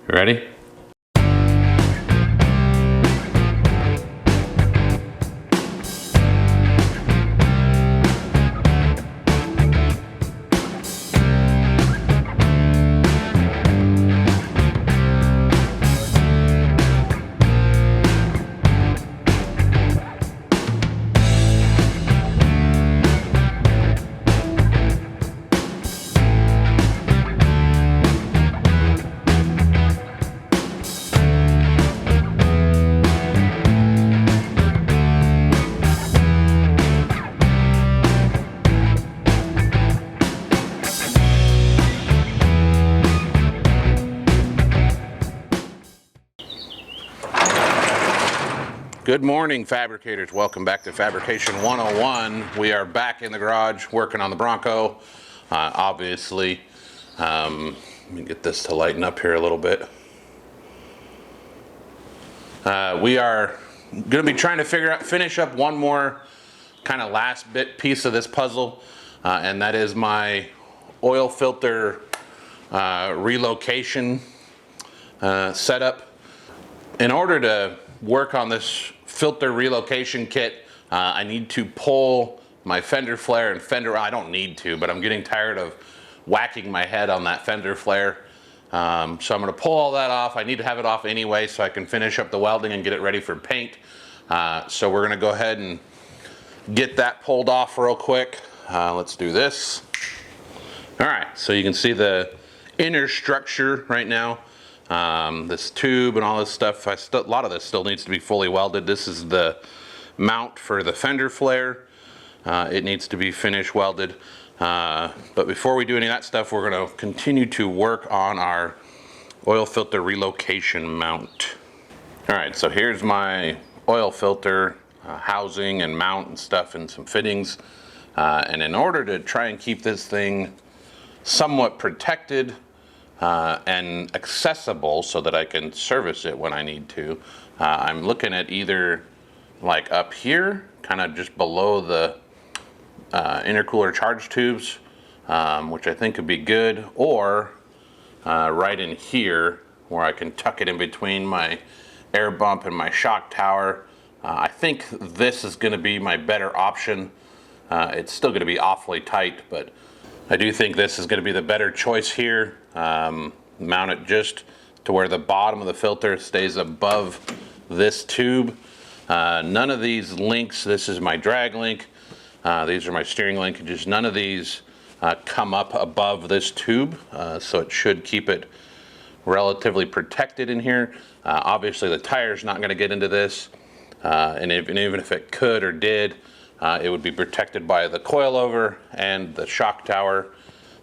Ready? Good morning, fabricators. Welcome back to Fabrication 101. We are back in the garage working on the Bronco. Obviously, let me get this to lighten up here a little bit. We are going to be trying to finish up one more kind of last piece of this puzzle, and that is my oil filter relocation setup. In order to work on this filter relocation kit, I need to pull my fender flare and fender. I don't need to, but I'm getting tired of whacking my head on that fender flare. So I'm going to pull all that off. I need to have it off anyway so I can finish up the welding and get it ready for paint. So we're going to go ahead and get that pulled off real quick. Let's do this. All right, so you can see the inner structure right now. This tube and all this stuff, a lot of this still needs to be fully welded. This is the mount for the fender flare. It needs to be finish welded. But before we do any of that stuff, we're going to continue to work on our oil filter relocation mount. All right, so here's my oil filter housing and mount and stuff and some fittings. And in order to try and keep this thing somewhat protected and accessible so that I can service it when I need to, I'm looking at either like up here, kind of just below the intercooler charge tubes, which I think would be good, or right in here where I can tuck it in between my air bump and my shock tower. I think this is going to be my better option. It's still going to be awfully tight, but I do think this is going to be the better choice here. Mount it just to where the bottom of the filter stays above this tube. None of these links, this is my drag link, these are my steering linkages, none of these come up above this tube, so it should keep it relatively protected in here. Obviously the tire's not going to get into this, and even if it could or did, it would be protected by the coilover and the shock tower.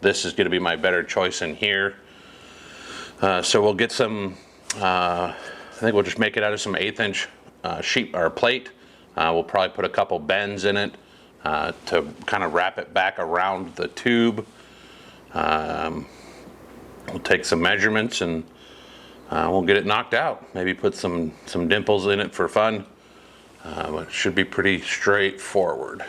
This is going to be my better choice in here. So we'll get some, I think we'll just make it out of some 1/8 inch sheet or plate. We'll probably put a couple bends in it to kind of wrap it back around the tube. We'll take some measurements and we'll get it knocked out. Maybe put some dimples in it for fun. But it should be pretty straightforward.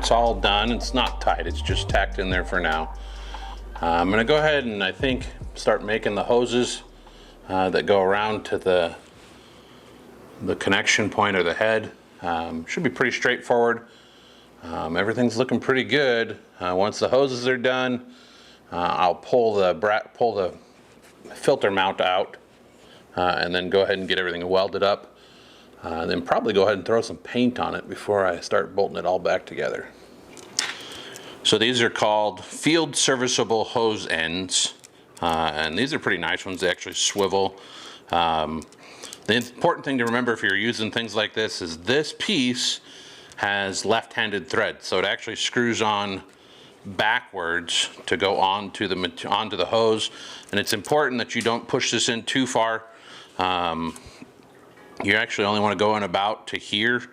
it's all done. It's not tight, it's just tacked in there for now. I'm gonna go ahead and I think start making the hoses that go around to the connection point or the head. Should be pretty straightforward. Everything's looking pretty good. Once the hoses are done, I'll pull the filter mount out and then go ahead and get everything welded up. Then probably go ahead and throw some paint on it before I start bolting it all back together. So these are called field serviceable hose ends, and these are pretty nice ones. They actually swivel. The important thing to remember if you're using things like this is this piece has left-handed thread, so it actually screws on backwards to go onto the hose, and it's important that you don't push this in too far. You actually only want to go in about to here.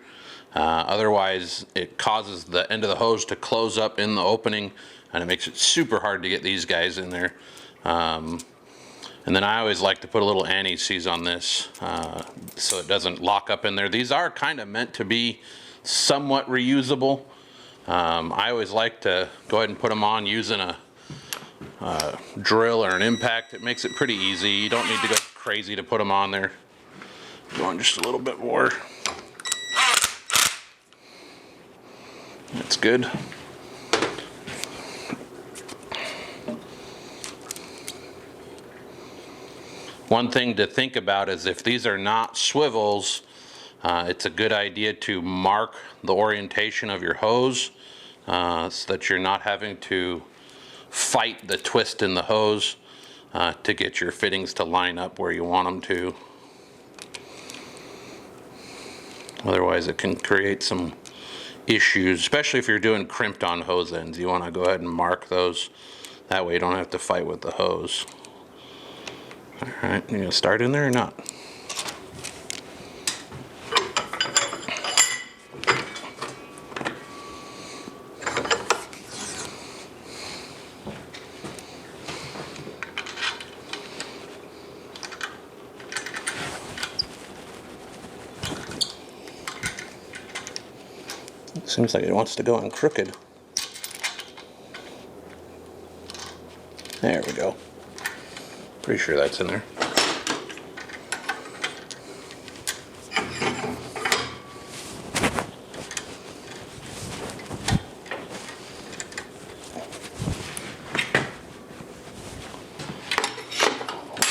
Otherwise it causes the end of the hose to close up in the opening, and it makes it super hard to get these guys in there. And then I always like to put a little anti-seize on this so it doesn't lock up in there. These are kind of meant to be somewhat reusable. I always like to go ahead and put them on using a drill or an impact. It makes it pretty easy. You don't need to go crazy to put them on there. Go on just a little bit more. That's good. One thing to think about is if these are not swivels, it's a good idea to mark the orientation of your hose so that you're not having to fight the twist in the hose to get your fittings to line up where you want them to. Otherwise it can create some issues, especially if you're doing crimped on hose ends. You want to go ahead and mark those. That way you don't have to fight with the hose. Alright, you gonna start in there or not? Seems like it wants to go in crooked. There we go. Pretty sure that's in there.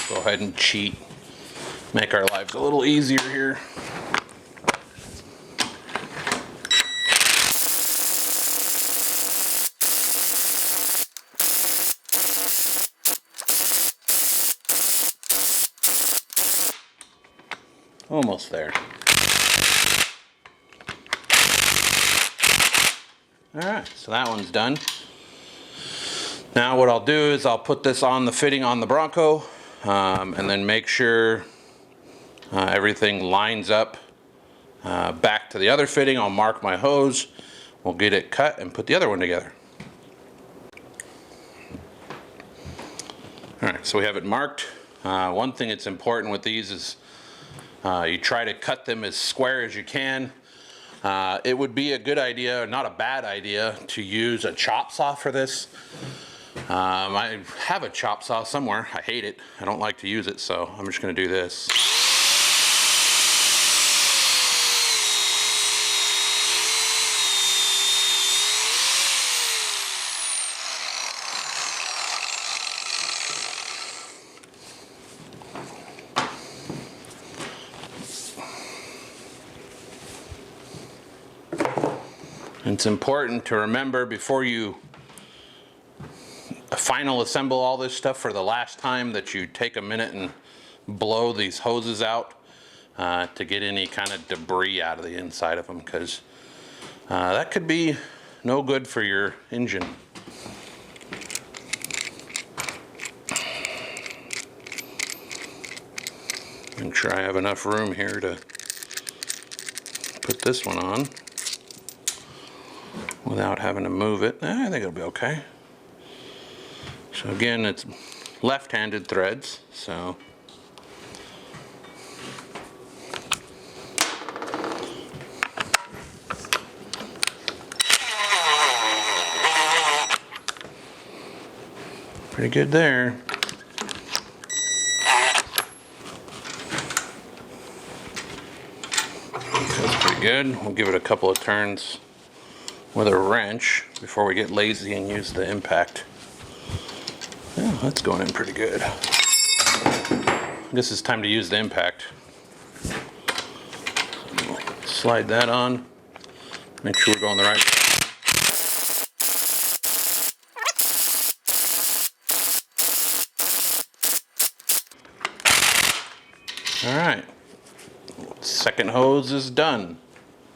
Go ahead and cheat. Make our lives a little easier here. Almost there. Alright, so that one's done. Now what I'll do is I'll put this on the fitting on the Bronco and then make sure everything lines up back to the other fitting. I'll mark my hose. We'll get it cut and put the other one together. Alright, so we have it marked. One thing that's important with these is you try to cut them as square as you can. It would be a good idea, not a bad idea, to use a chop saw for this. I have a chop saw somewhere. I hate it. I don't like to use it, so I'm just going to do this. It's important to remember before you final assemble all this stuff for the last time that you take a minute and blow these hoses out to get any kind of debris out of the inside of them, because that could be no good for your engine. Make sure I have enough room here to put this one on without having to move it. I think it'll be okay. So again, it's left-handed threads, so Pretty good there. Feels pretty good. We'll give it a couple of turns with a wrench before we get lazy and use the impact. Yeah, that's going in pretty good. I guess it's time to use the impact. Slide that on. Make sure we're going the right way. All right, second hose is done.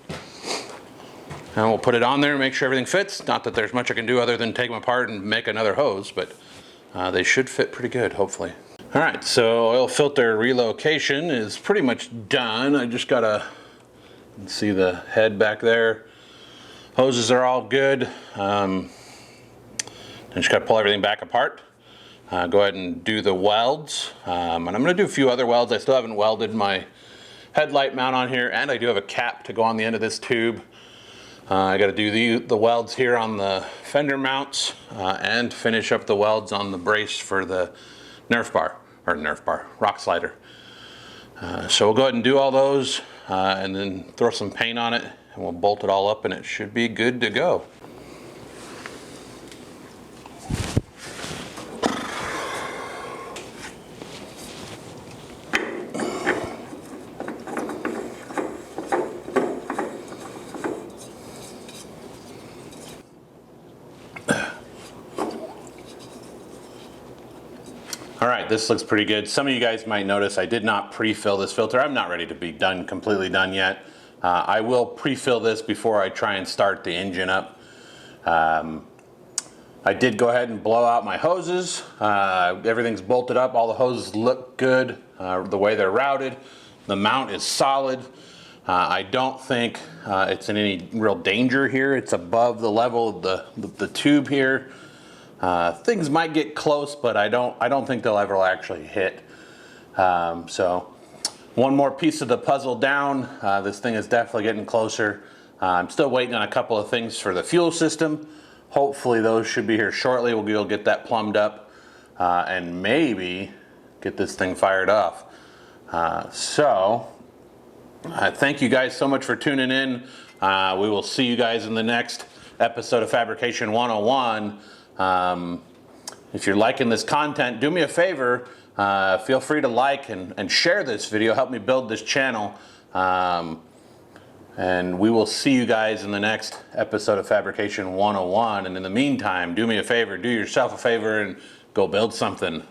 And we'll put it on there and make sure everything fits. Not that there's much I can do other than take them apart and make another hose, but they should fit pretty good, hopefully. All right, so oil filter relocation is pretty much done. I just gotta see the head back there. Hoses are all good. I just gotta pull everything back apart. Go ahead and do the welds. And I'm gonna do a few other welds. I still haven't welded my headlight mount on here, and I do have a cap to go on the end of this tube. I gotta do the welds here on the fender mounts and finish up the welds on the brace for the rock slider. So we'll go ahead and do all those and then throw some paint on it, and we'll bolt it all up and it should be good to go. All right, this looks pretty good. Some of you guys might notice I did not pre-fill this filter. I'm not ready to be completely done yet. I will pre-fill this before I try and start the engine up. I did go ahead and blow out my hoses. Everything's bolted up. All the hoses look good the way they're routed. The mount is solid. I don't think it's in any real danger here. It's above the level of the tube here. Things might get close, but I don't think they'll ever actually hit. So one more piece of the puzzle down. This thing is definitely getting closer. I'm still waiting on a couple of things for the fuel system. Hopefully those should be here shortly. We'll be able to get that plumbed up and maybe get this thing fired off. Thank you guys so much for tuning in. We will see you guys in the next episode of Fabrication 101. If you're liking this content, do me a favor, feel free to like and share this video, help me build this channel, and we will see you guys in the next episode of Fabrication 101. And in the meantime, do me a favor, do yourself a favor and go build something.